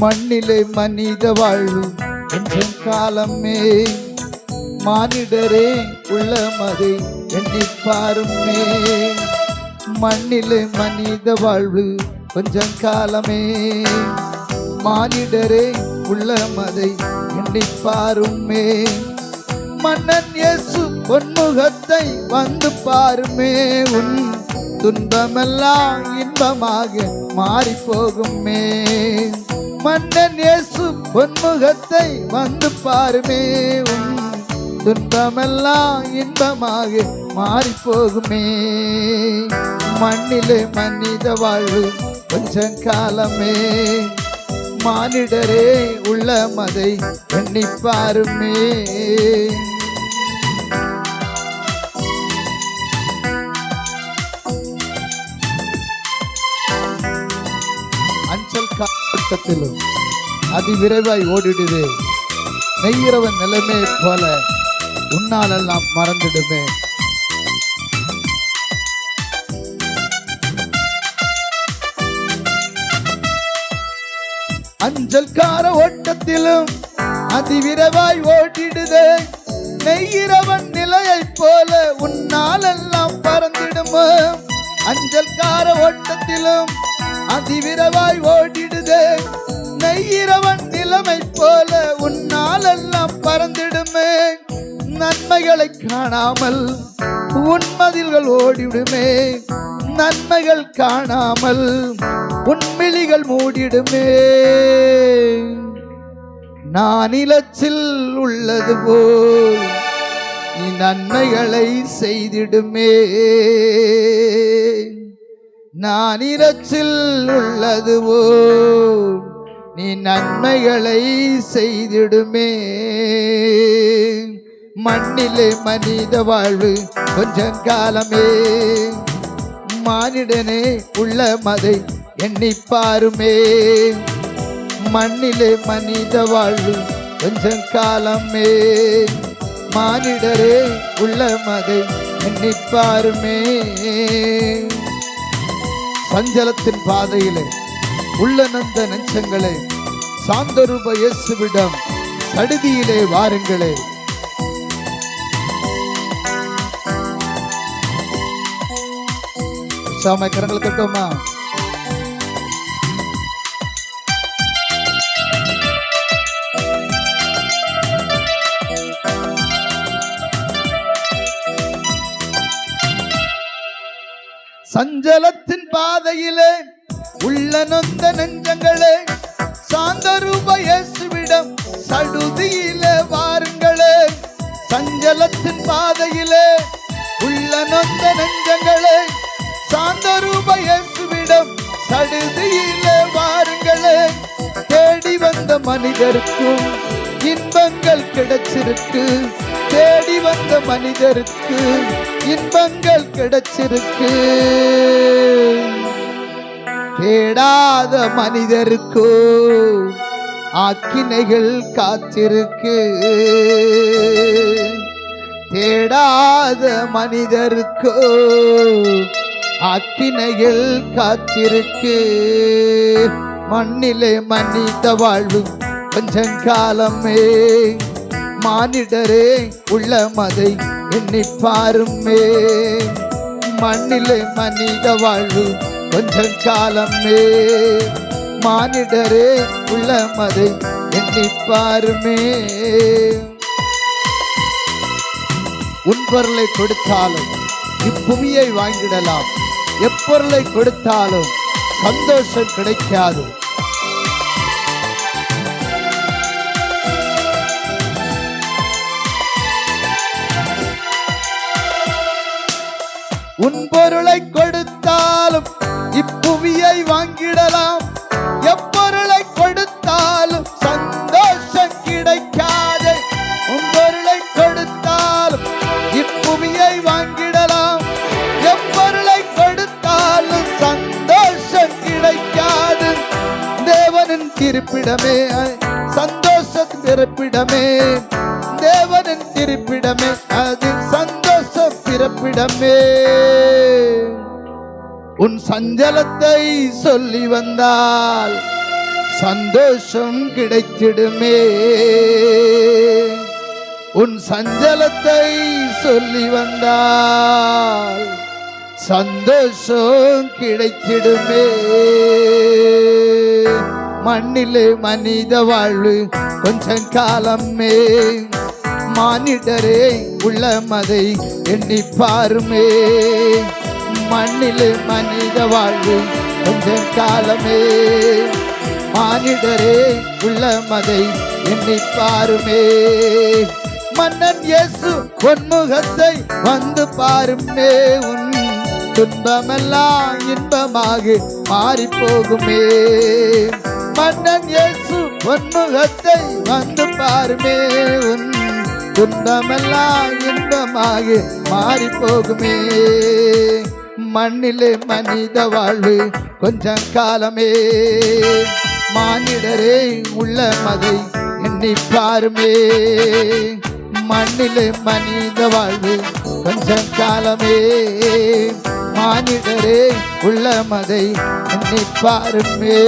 மண்ணிலே மனித வாழ்வு கொஞ்சம் காலமே, மானிடரே உள்ளமதை எண்ணி பாருமே. மண்ணிலே மனித வாழ்வு கொஞ்சம் காலமே, மானிடரே உள்ளமதை எண்ணி பாருமே. மன்னன் இயேசு பொன்முகத்தை வந்து பாருமே, உன் துன்பமெல்லாம் இன்பமாக மாறி போகுமே. மன்னன் இயேசு பொன்முகத்தை வந்து பாருமே, உன் துன்பமெல்லாம் இன்பமாக மாறி போகுமே. மண்ணிலே மனித வாழ்வு கொஞ்சம் காலமே, மானிடரே உள்ளமதை எண்ணி பாருமே. அஞ்சல் காட்டத்திலும் அதிவிரைவாய் ஓடிடுவே, நெய்கிறவன் நிலைமை போல உன்னாலெல்லாம் மறந்துடுமே. அஞ்சல்கார ஓட்டத்திலும் அதிவிரைவாய் ஓடிடுதே, நெய்கிறவன் நிலையை போல உன்னாலெல்லாம் பறந்திடுமோ. அஞ்சல்கார ஓட்டத்திலும் அதிவிரைவாய் ஓடிடுதே, நெய்கிறவன் நிலைமை போல உன்னாலெல்லாம் பறந்திடுமே. நன்மைகளை காணாமல் உன்மதில்கள் ஓடிடுமே, நன்மைகள் காணாமல் உன்மிழிகள் மூடிடுமே. நான் இலச்சில் உள்ளது போல் நீ நன்மைகளை செய்திடுமே. நான் இலச்சில் உள்ளது போல் நீ நன்மைகளை செய்திடுமே. மண்ணிலே மனித வாழ்வு கொஞ்சம் காலமே, மானிடனே உள்ளமதை எண்ணி பாருமே. மண்ணிலே மனித வாழ்வு கொஞ்சம் காலமே, மானிடரே உள்ளமதை எண்ணி பாருமே. சஞ்சலத்தின் பாதையிலே உள்ள நந்த நெஞ்சங்களே, சாந்தரூப இயேசுவிடம் சடுதியிலே வாருங்களே. கரங்களை தட்டோமா. சஞ்சலத்தின் பாதையிலே உள்ள நொந்த நெஞ்சங்களே, சாந்தரூப இயேசுவிடம் சடுதியிலே வாருங்களே. சஞ்சலத்தின் பாதையிலே உள்ள நொந்த நெஞ்சங்களே, சாந்தரூப இயேசுவிடம் சடுதியிலே வாருங்களே. தேடி வந்த மனிதருக்கும் இன்பங்கள் கிடைச்சிருக்கு, தேடி வந்த மனிதருக்கு இன்பங்கள் கிடைச்சிருக்கு. தேடாத மனிதருக்கோ ஆக்கினைகள் காத்திருக்கு, தேடாத மனிதருக்கோ ஆக்கினைகள் காத்திருக்கு. மண்ணிலே மனித வாழ்வு கொஞ்சம் காலமே, மானிடரே உள்ளமதை எண்ணி பாருமே. மண்ணிலே மனித வாழ்வு கொஞ்சம் காலமே, மானிடரே உள்ளமதை எண்ணி பாருமே. உன் பொருளை கொடுத்தாலும் இப்புவியை வாங்கிடலாம், எப்பொருளை கொடுத்தாலும் சந்தோஷம் கிடைக்காது. உன் பொருளை கொடுத்தாலும் இப்புவியை வாங்கிடலாம், எப்பொருளை கொடுத்தாலும் சந்தோஷம் கிடைக்காது. உன் பொருளை கொடுத்தாலும் இப்புவியை வாங்கிடலாம், எப்பொருளை கொடுத்தாலும் சந்தோஷம் கிடைக்காது. தேவனின் இருப்பிடமே சந்தோஷத்தின் பிறப்பிடமே, தேவனின் இருப்பிடமே அது சந்தோஷ பிறப்பிடமே. உன் சஞ்சலத்தை சொல்லி வந்தால் சந்தோஷம் கிடைத்திடுமே. உன் சஞ்சலத்தை சொல்லி வந்தால் சந்தோஷம் கிடைத்திடுமே. மண்ணிலே மனித வாழ்வு கொஞ்சம் காலமே, மானிடரே உள்ளமதை எண்ணி பாருமே. மண்ணிலே மனித வாழ்வு கொஞ்சம் காலமே, மானிடரே உள்ளமதை எண்ணி பாருமே. மன்னன் இயேசு பொன்முகத்தை வந்து பாருமே. உன் துன்பமெல்லாம் இன்பமாக மாறி போகுமே. மன்னன் இயேசு பொன்முகத்தை வந்து பாருமே. உன் துன்பமெல்லாம் இன்பமாக மாறி போகுமே. மண்ணிலே மனித வாழ்வு கொஞ்சம் காலமே, மானிடரே உள்ளமதை எண்ணி பாருமே. மண்ணிலே மனித வாழ்வு கொஞ்சம் காலமே, மானிடரே உள்ளமதை எண்ணி பாருமே.